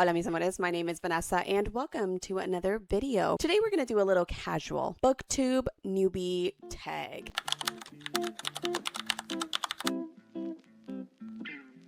Hola mis amores, my name is Vanessa and welcome to another video. Today we're going to do a little casual Booktube Newbie Tag.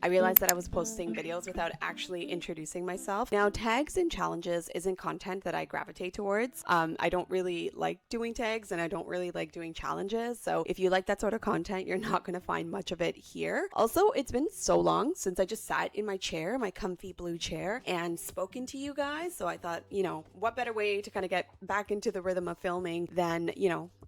I realized that I was posting videos without actually introducing myself. Now, tags and challenges isn't content that I gravitate towards. I don't really like doing tags and I don't really like doing challenges. So if you like that sort of content, you're not going to find much of it here. Also, it's been so long since I just sat in my chair, my comfy blue chair, and spoken to you guys. So I thought, what better way to kind of get back into the rhythm of filming than,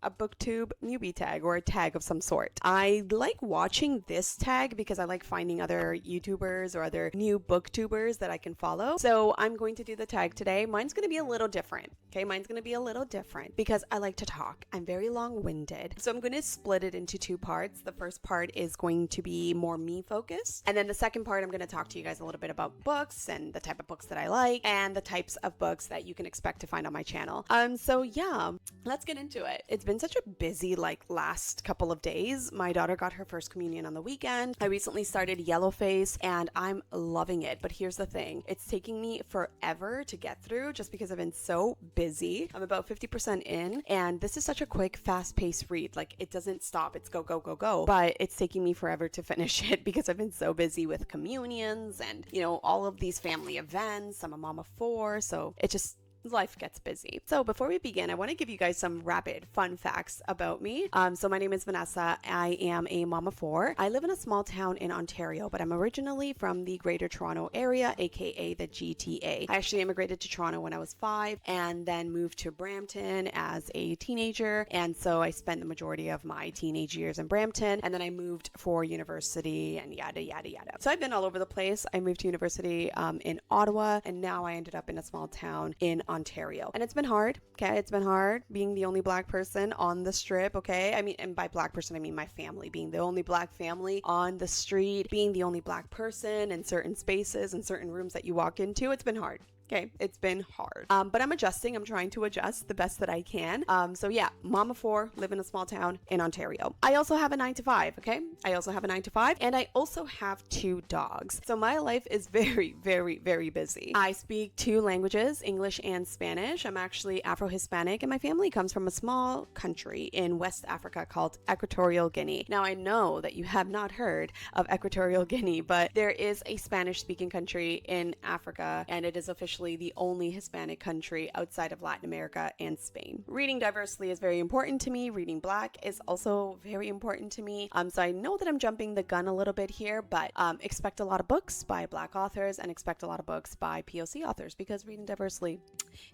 a Booktube Newbie Tag or a tag of some sort. I like watching this tag because I like finding other YouTubers or other new booktubers that I can follow. So I'm going to do the tag today. Mine's going to be a little different. Okay, mine's going to be a little different because I like to talk. I'm very long-winded. So I'm going to split it into two parts. The first part is going to be more me focused. And then the second part, I'm going to talk to you guys a little bit about books and the type of books that I like and the types of books that you can expect to find on my channel. So yeah, let's get into it. It's been such a busy last couple of days. My daughter got her first communion on the weekend. I recently started Yellowface and I'm loving it. But here's the thing. It's taking me forever to get through just because I've been so busy. I'm about 50% in and this is such a quick, fast-paced read. It doesn't stop. It's go, go, go, go. But it's taking me forever to finish it because I've been so busy with communions and, all of these family events. I'm a mom of 4, so it just life gets busy. So before we begin, I want to give you guys some rapid fun facts about me. So my name is Vanessa. I am a mom of 4. I live in a small town in Ontario, but I'm originally from the Greater Toronto Area, aka the GTA. I actually immigrated to Toronto when I was 5 and then moved to Brampton as a teenager. And so I spent the majority of my teenage years in Brampton and then I moved for university and yada, yada, yada. So I've been all over the place. I moved to university in Ottawa and now I ended up in a small town in Ontario. And it's been hard, okay? It's been hard being the only Black person on the strip, okay? I mean, and by Black person, I mean my family, being the only Black family on the street, being the only Black person in certain spaces and certain rooms that you walk into. It's been hard. Okay, it's been hard. But I'm adjusting. I'm trying to adjust the best that I can. So yeah, mom of 4, live in a small town in Ontario. I also have a 9-to-5, okay? I also have a 9-to-5 and I also have 2 dogs. So my life is very, very, very busy. I speak 2 languages, English and Spanish. I'm actually Afro-Hispanic and my family comes from a small country in West Africa called Equatorial Guinea. Now I know that you have not heard of Equatorial Guinea, but there is a Spanish-speaking country in Africa and it is officially the only Hispanic country outside of Latin America and Spain. Reading diversely is very important to me. Reading Black is also very important to me. So I know that I'm jumping the gun a little bit here, but expect a lot of books by Black authors and expect a lot of books by POC authors because reading diversely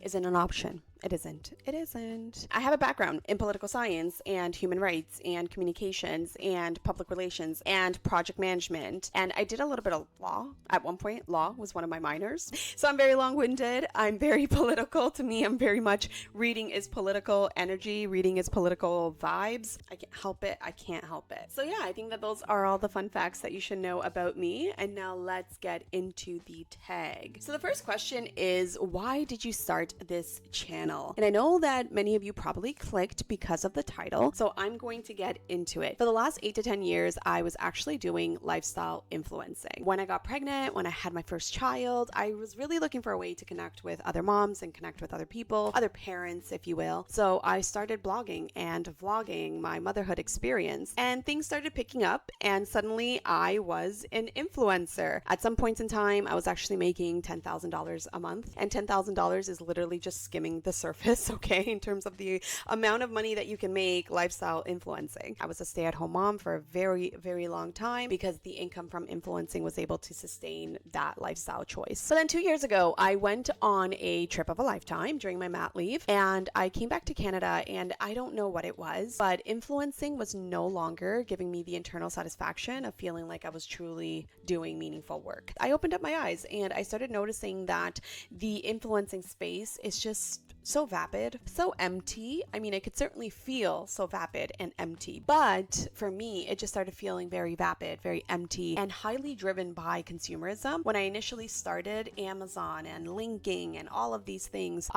isn't an option. It isn't. It isn't. I have a background in political science and human rights and communications and public relations and project management. And I did a little bit of law at one point. Law was one of my minors. So I'm very long-winded. I'm very political. To me, I'm very much reading is political energy. Reading is political vibes. I can't help it. I can't help it. So yeah, I think that those are all the fun facts that you should know about me. And now let's get into the tag. So the first question is, why did you start this channel? And I know that many of you probably clicked because of the title, so I'm going to get into it. For the last 8 to 10 years, I was actually doing lifestyle influencing. When I got pregnant, when I had my first child, I was really looking for a way to connect with other moms and connect with other people, other parents, if you will. So I started blogging and vlogging my motherhood experience, and things started picking up, and suddenly I was an influencer. At some points in time, I was actually making $10,000 a month, and $10,000 is literally just skimming the surface, okay, in terms of the amount of money that you can make lifestyle influencing. I was a stay-at-home mom for a very, very long time because the income from influencing was able to sustain that lifestyle choice. So then 2 years ago, I went on a trip of a lifetime during my mat leave and I came back to Canada and I don't know what it was, but influencing was no longer giving me the internal satisfaction of feeling like I was truly doing meaningful work. I opened up my eyes and I started noticing that the influencing space is just so vapid, so empty. I mean, I could certainly feel so vapid and empty, but for me, it just started feeling very vapid, very empty, and highly driven by consumerism. When I initially started, Amazon and linking and all of these things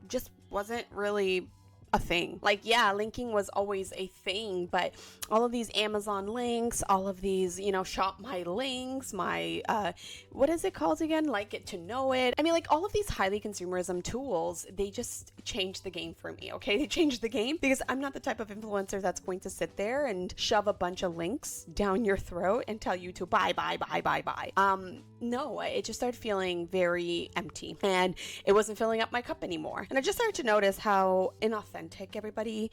just wasn't really a thing. Like, yeah, linking was always a thing, but all of these Amazon links, all of these, shop my links, my, what is it called again? Like it to know it. I mean, like all of these highly consumerism tools, they just changed the game for me, okay? They changed the game because I'm not the type of influencer that's going to sit there and shove a bunch of links down your throat and tell you to buy. No, it just started feeling very empty and it wasn't filling up my cup anymore. And I just started to notice how inauthentic everybody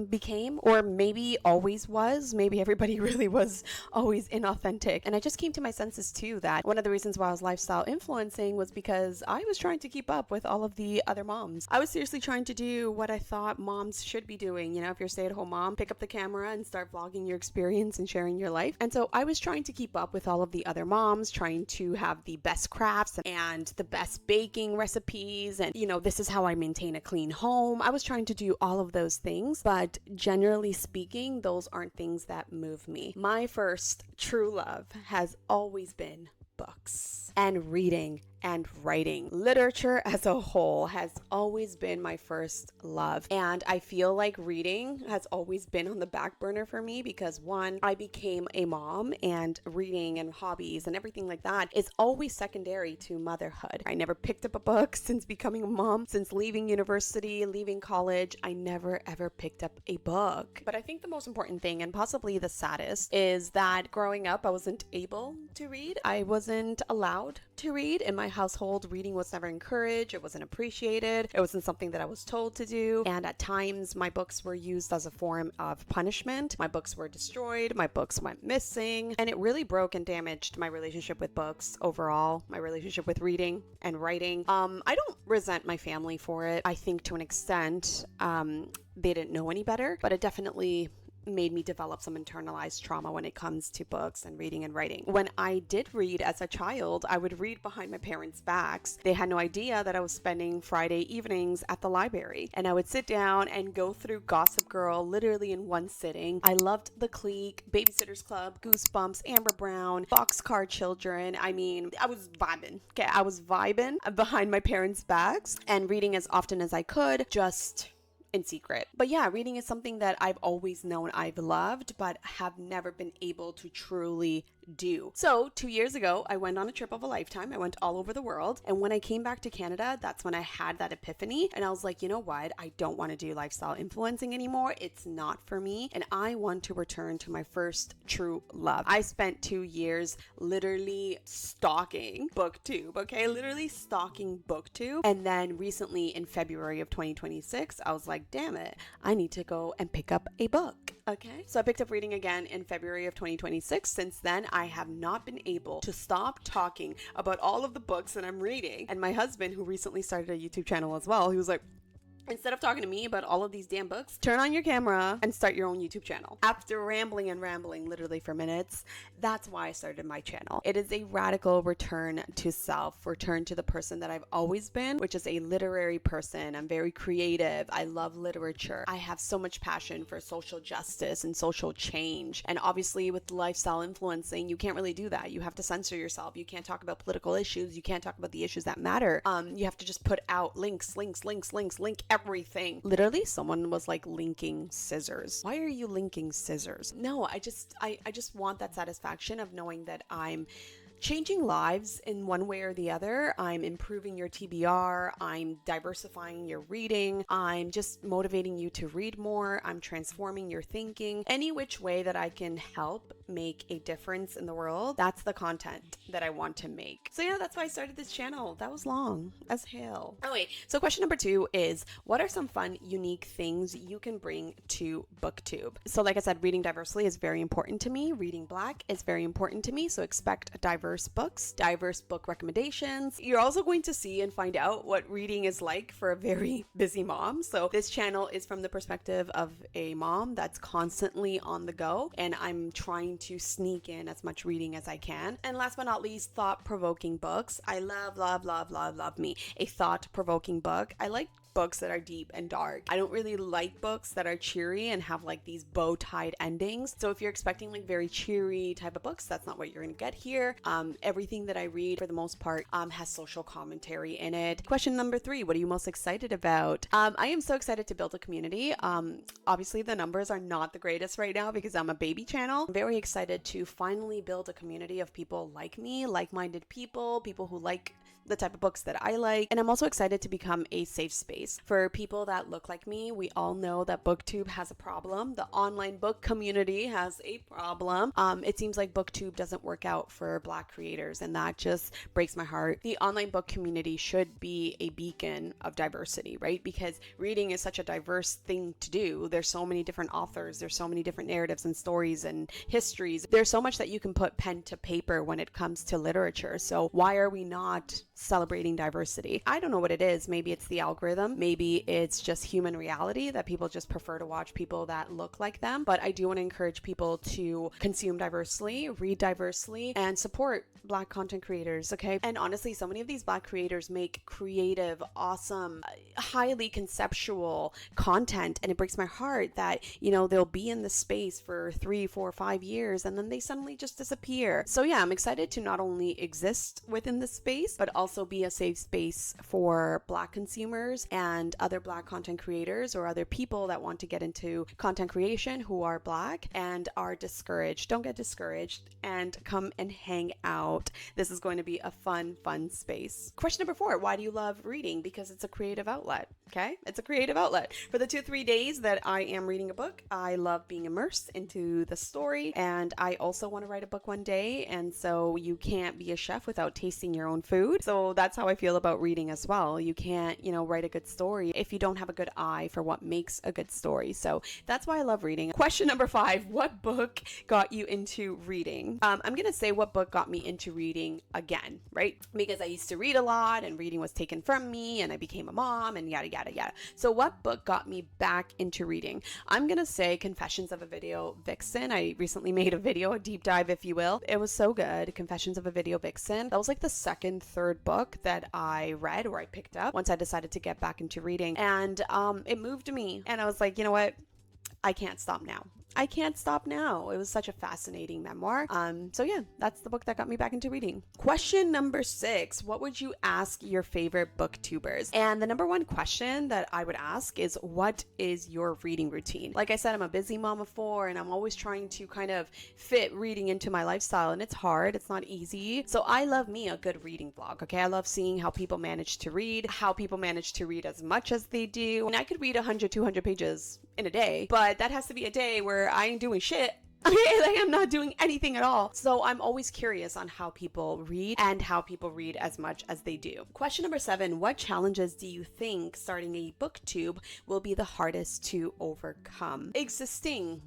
became, or maybe always was. Maybe everybody really was always inauthentic. And I just came to my senses too that one of the reasons why I was lifestyle influencing was because I was trying to keep up with all of the other moms. I was seriously trying to do what I thought moms should be doing. If you're a stay-at-home mom, pick up the camera and start vlogging your experience and sharing your life. And so I was trying to keep up with all of the other moms, trying to have the best crafts and the best baking recipes. And, this is how I maintain a clean home. I was trying to do all of those things, but generally speaking, those aren't things that move me. My first true love has always been books and reading and writing. Literature as a whole has always been my first love. And I feel like reading has always been on the back burner for me because one, I became a mom and reading and hobbies and everything like that is always secondary to motherhood. I never picked up a book since becoming a mom, since leaving university, leaving college. I never ever picked up a book. But I think the most important thing and possibly the saddest is that growing up, I wasn't able to read. I wasn't allowed to read. In my household, reading was never encouraged. It wasn't appreciated. It wasn't something that I was told to do. And at times, my books were used as a form of punishment. My books were destroyed. My books went missing. And it really broke and damaged my relationship with books overall, my relationship with reading and writing. I don't resent my family for it. I think to an extent, they didn't know any better, but it definitely made me develop some internalized trauma when it comes to books and reading and writing. When I did read as a child, I would read behind my parents' backs. They had no idea that I was spending Friday evenings at the library, and I would sit down and go through Gossip Girl literally in one sitting. I loved The Clique, Babysitter's Club, Goosebumps, Amber Brown, Boxcar Children. I mean, I was vibing. Okay, I was vibing behind my parents' backs and reading as often as I could, just in secret. But yeah, reading is something that I've always known I've loved, but have never been able to truly do. So 2 years ago, I went on a trip of a lifetime. I went all over the world. And when I came back to Canada, that's when I had that epiphany. And I was like, you know what? I don't want to do lifestyle influencing anymore. It's not for me. And I want to return to my first true love. I spent 2 years literally stalking Booktube, okay? Literally stalking Booktube. And then recently in February of 2026, I was like, damn it, I need to go and pick up a book. Okay. So I picked up reading again in February of 2026. Since then, I have not been able to stop talking about all of the books that I'm reading. And my husband, who recently started a YouTube channel as well, he was like, instead of talking to me about all of these damn books, turn on your camera and start your own YouTube channel. After rambling and rambling literally for minutes, that's why I started my channel. It is a radical return to self, return to the person that I've always been, which is a literary person. I'm very creative. I love literature. I have so much passion for social justice and social change. And obviously with lifestyle influencing, you can't really do that. You have to censor yourself. You can't talk about political issues. You can't talk about the issues that matter. You have to just put out link everything. Literally, someone was like linking scissors. Why are you linking scissors? No, I just want that satisfaction of knowing that I'm changing lives in one way or the other. I'm improving your TBR. I'm diversifying your reading. I'm just motivating you to read more. I'm transforming your thinking. Any which way that I can help make a difference in the world, that's the content that I want to make. So yeah, that's why I started this channel. That was long as hell. Oh wait, so question number 2 is, what are some fun, unique things you can bring to Booktube? So like I said, reading diversely is very important to me. Reading Black is very important to me. So expect diverse books, diverse book recommendations. You're also going to see and find out what reading is like for a very busy mom. So this channel is from the perspective of a mom that's constantly on the go, and I'm trying to sneak in as much reading as I can. And last but not least, thought-provoking books. I love me a thought-provoking book. I like books that are deep and dark. I don't really like books that are cheery and have like these bow-tied endings. So if you're expecting like very cheery type of books, that's not what you're gonna get here. Everything that I read for the most part has social commentary in it. Question number 3, what are you most excited about? I am so excited to build a community. Obviously the numbers are not the greatest right now because I'm a baby channel. I'm very excited to finally build a community of people like me, like-minded people who like the type of books that I like. And I'm also excited to become a safe space for people that look like me. We all know that Booktube has a problem. The online book community has a problem. It seems like Booktube doesn't work out for Black creators, and that just breaks my heart. The online book community should be a beacon of diversity, right? Because reading is such a diverse thing to do. There's so many different authors, there's so many different narratives and stories and histories. There's so much that you can put pen to paper when it comes to literature. So why are we not celebrating diversity? I don't know what it is. Maybe it's the algorithm. Maybe it's just human reality that people just prefer to watch people that look like them. But I do want to encourage people to consume diversely, read diversely, and support Black content creators, okay? And honestly, so many of these Black creators make creative, awesome, highly conceptual content, and it breaks my heart that, you know, they'll be in the space for 3, 4, 5 years and then they suddenly just disappear. So yeah, I'm excited to not only exist within the space, but also be a safe space for Black consumers and other Black content creators or other people that want to get into content creation who are Black and are discouraged. Don't get discouraged and come and hang out. This is going to be a fun space. Question number 4, why do you love reading? Because it's a creative outlet, okay? It's a creative outlet. For the 2-3 days that I am reading a book, I love being immersed into the story, and I also want to write a book one day, and so you can't be a chef without tasting your own food. So that's how I feel about reading as well. You can't, you know, write a good story if you don't have a good eye for what makes a good story. So that's why I love reading. Question number 5, what book got you into reading? I'm gonna say what book got me into reading again, right? Because I used to read a lot and reading was taken from me and I became a mom and yada yada yada. So what book got me back into reading? I'm gonna say Confessions of a Video Vixen. I recently made a video, a deep dive if you will. It was so good. Confessions of a Video Vixen. That was like the second, third book that I read or I picked up once I decided to get back into reading, and it moved me, and I was like, you know what? I can't stop now. I can't stop now. It was such a fascinating memoir. So yeah, that's the book that got me back into reading. Question number 6, what would you ask your favorite booktubers? And the number 1 question that I would ask is, what is your reading routine? Like I said, I'm a busy mom of 4 and I'm always trying to kind of fit reading into my lifestyle, and it's hard. It's not easy. So I love me a good reading vlog, okay? I love seeing how people manage to read, how people manage to read as much as they do. And I could read 100, 200 pages in a day, but that has to be a day where I ain't doing shit. Okay, like I'm not doing anything at all. So I'm always curious on how people read and how people read as much as they do. Question number 7, what challenges do you think starting a booktube will be the hardest to overcome? Existing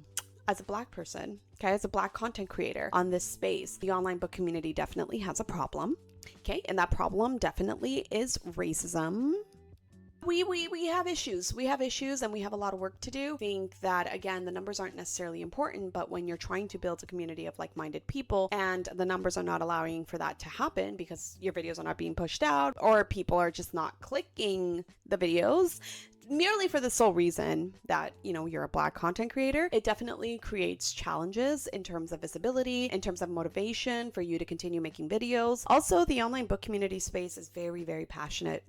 as a Black person, okay, as a Black content creator on this space, the online book community definitely has a problem, okay, and that problem definitely is racism. We have issues. We have issues and we have a lot of work to do. I think that, again, the numbers aren't necessarily important, but when you're trying to build a community of like-minded people and the numbers are not allowing for that to happen because your videos are not being pushed out or people are just not clicking the videos merely for the sole reason that, you know, you're a Black content creator, it definitely creates challenges in terms of visibility, in terms of motivation for you to continue making videos. Also, the online book community space is very, very passionate.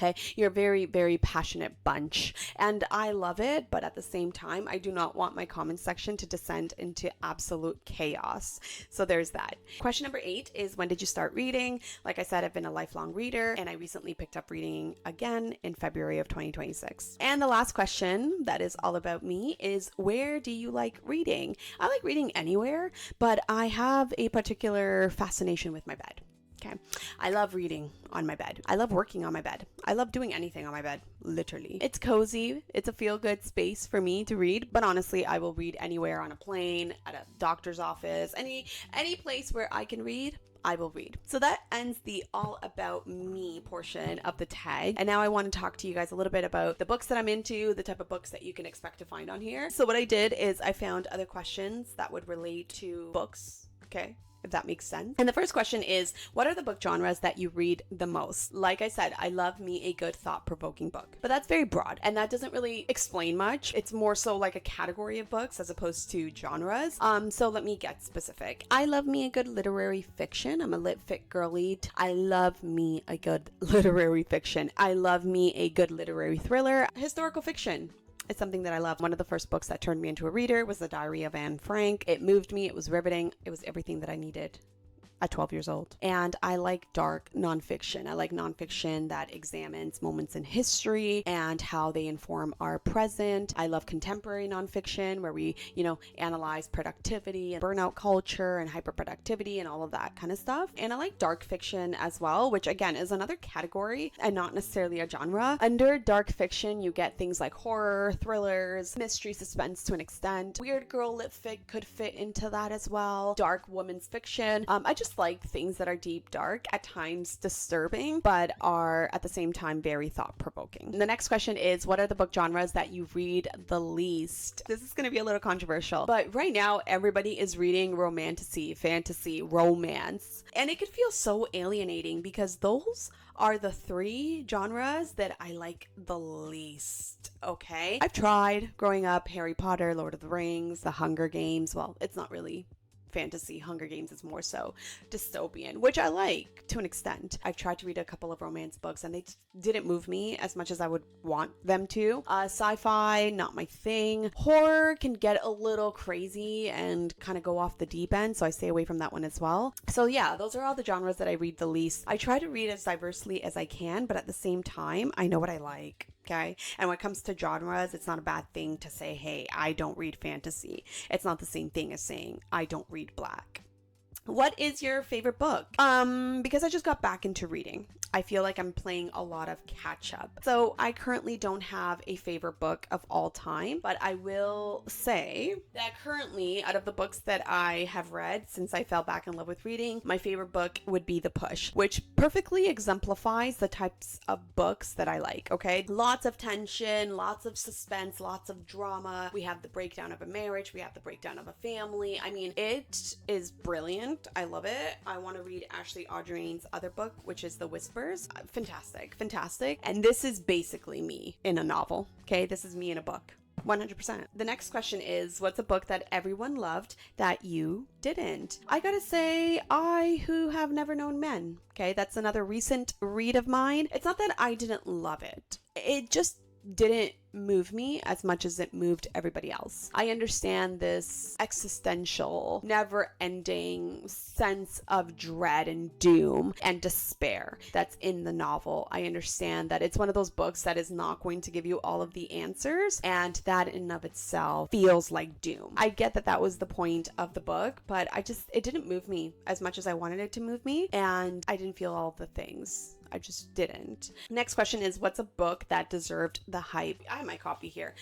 Okay, you're a very, very passionate bunch and I love it, but at the same time, I do not want my comment section to descend into absolute chaos. So there's that. Question number 8 is, when did you start reading? Like I said, I've been a lifelong reader and I recently picked up reading again in February of 2026. And the last question that is all about me is, where do you like reading? I like reading anywhere, but I have a particular fascination with my bed. Okay. I love reading on my bed. I love working on my bed. I love doing anything on my bed, literally. It's cozy. It's a feel-good space for me to read, but honestly, I will read anywhere, on a plane, at a doctor's office, any place where I can read. I will read. So that ends the all about me portion of the tag. And now I want to talk to you guys a little bit about the books that I'm into, the type of books that you can expect to find on here. So what I did is I found other questions that would relate to books, okay? if that makes sense. And the first question is, what are the book genres that you read the most? Like I said, I love me a good thought-provoking book, but that's very broad and that doesn't really explain much. It's more so like a category of books as opposed to genres. So let me get specific. I love me a good literary fiction. I'm a lit fic girly. I love me a good literary fiction. I love me a good literary thriller. Historical fiction. It's something that I love. One of the first books that turned me into a reader was The Diary of Anne Frank. It moved me. It was riveting. It was everything that I needed at 12 years old. And I like dark nonfiction. I like nonfiction that examines moments in history and how they inform our present. I love contemporary nonfiction where we, analyze productivity and burnout culture and hyperproductivity and all of that kind of stuff. And I like dark fiction as well, which again is another category and not necessarily a genre. Under dark fiction, you get things like horror, thrillers, mystery, suspense to an extent. Weird girl lit fic could fit into that as well. Dark women's fiction. I just like things that are deep, dark, at times disturbing, but are at the same time very thought-provoking. The next question is, what are the book genres that you read the least? This is going to be a little controversial, but right now everybody is reading romantasy, fantasy, romance, and it could feel so alienating because those are the three genres that I like the least, okay? I've tried growing up Harry Potter, Lord of the Rings, The Hunger Games. Well, it's not really fantasy. Hunger Games is more so dystopian, which I like to an extent. I've tried to read a couple of romance books and they didn't move me as much as I would want them to. Sci-fi, not my thing. Horror can get a little crazy and kind of go off the deep end, so I stay away from that one as well. So yeah, those are all the genres that I read the least. I try to read as diversely as I can, but at the same time, I know what I like. Okay. And when it comes to genres, it's not a bad thing to say, hey, I don't read fantasy. It's not the same thing as saying I don't read black. What is your favorite book? Because I just got back into reading, I feel like I'm playing a lot of catch up. So I currently don't have a favorite book of all time, but I will say that currently out of the books that I have read since I fell back in love with reading, my favorite book would be The Push, which perfectly exemplifies the types of books that I like, okay? Lots of tension, lots of suspense, lots of drama. We have the breakdown of a marriage, we have the breakdown of a family. I mean, it is brilliant. I love it. I want to read Ashley Audreyne's other book, which is The Whispers. Fantastic, fantastic. And this is basically me in a novel, okay? This is me in a book. 100%. The next question is, what's a book that everyone loved that you didn't? I gotta say, I Who Have Never Known Men. Okay, that's another recent read of mine. It's not that I didn't love it. It just didn't move me as much as it moved everybody else. I understand this existential, never-ending sense of dread and doom and despair that's in the novel. I understand that it's one of those books that is not going to give you all of the answers, and that in and of itself feels like doom. I get that that was the point of the book, but it didn't move me as much as I wanted it to move me, and I didn't feel all of the things. I just didn't. Next question is, what's a book that deserved the hype? I have my copy here.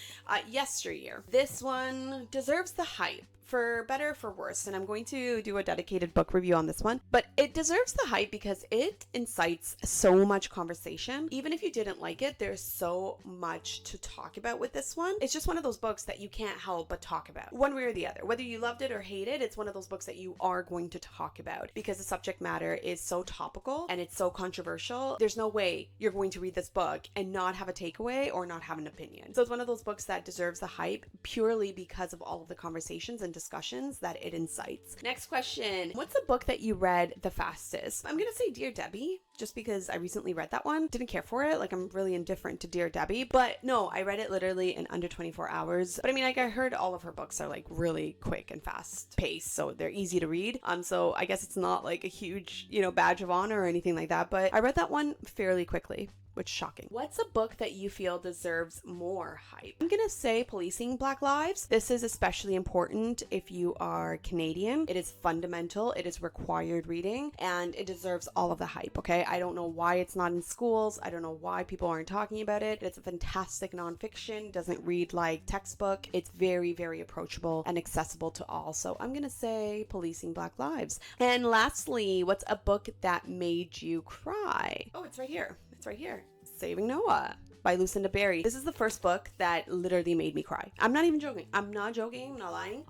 Yesteryear. This one deserves the hype, for better or for worse, and I'm going to do a dedicated book review on this one, but it deserves the hype because it incites so much conversation. Even if you didn't like it, there's so much to talk about with this one. It's just one of those books that you can't help but talk about one way or the other. Whether you loved it or hated, it's one of those books that you are going to talk about because the subject matter is so topical and it's so controversial. There's no way you're going to read this book and not have a takeaway or not have an opinion. So it's one of those books that deserves the hype purely because of all of the conversations and discussions that it incites. Next question. What's a book that you read the fastest? I'm gonna say Dear Debbie, just because I recently read that one. Didn't care for it. Like, I'm really indifferent to Dear Debbie, but no, I read it literally in under 24 hours. But I mean, like, I heard all of her books are like really quick and fast paced, so they're easy to read. So I guess it's not like a huge, badge of honor or anything like that, but I read that one fairly quickly. Which is shocking. What's a book that you feel deserves more hype? I'm gonna say Policing Black Lives. This is especially important if you are Canadian. It is fundamental, it is required reading, and it deserves all of the hype, okay? I don't know why it's not in schools. I don't know why people aren't talking about it. It's a fantastic nonfiction, doesn't read like textbook. It's very, very approachable and accessible to all. So I'm gonna say Policing Black Lives. And lastly, what's a book that made you cry? Oh, it's right here. It's right here. Saving Noah. by Lucinda Berry. This is the first book that literally made me cry. I'm not even joking. I'm not joking. I'm not lying.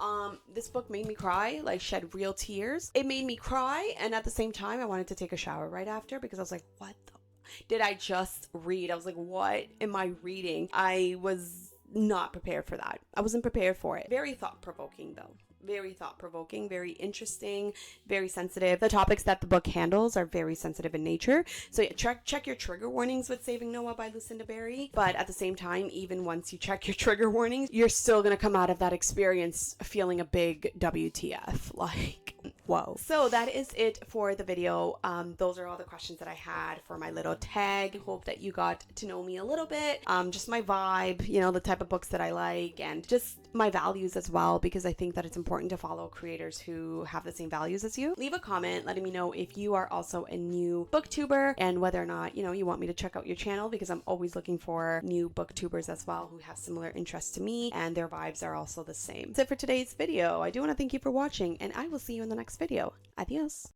This book made me cry, like shed real tears. It made me cry, and at the same time, I wanted to take a shower right after because I was like, what the did I just read? I was like, what am I reading? I was not prepared for that. I wasn't prepared for it. Very thought-provoking though. Very thought-provoking, very interesting, very sensitive. The topics that the book handles are very sensitive in nature. So yeah, check your trigger warnings with Saving Noah by Lucinda Berry. But at the same time, even once you check your trigger warnings, you're still gonna come out of that experience feeling a big WTF. Like, whoa. So that is it for the video. Those are all the questions that I had for my little tag. Hope that you got to know me a little bit. Just my vibe, you know, the type of books that I like, and just my values as well, because I think that it's important to follow creators who have the same values as you. Leave a comment letting me know if you are also a new booktuber and whether or not, you know, you want me to check out your channel, because I'm always looking for new booktubers as well who have similar interests to me and their vibes are also the same. That's it for today's video. I do want to thank you for watching, and I will see you in the next video. Adios.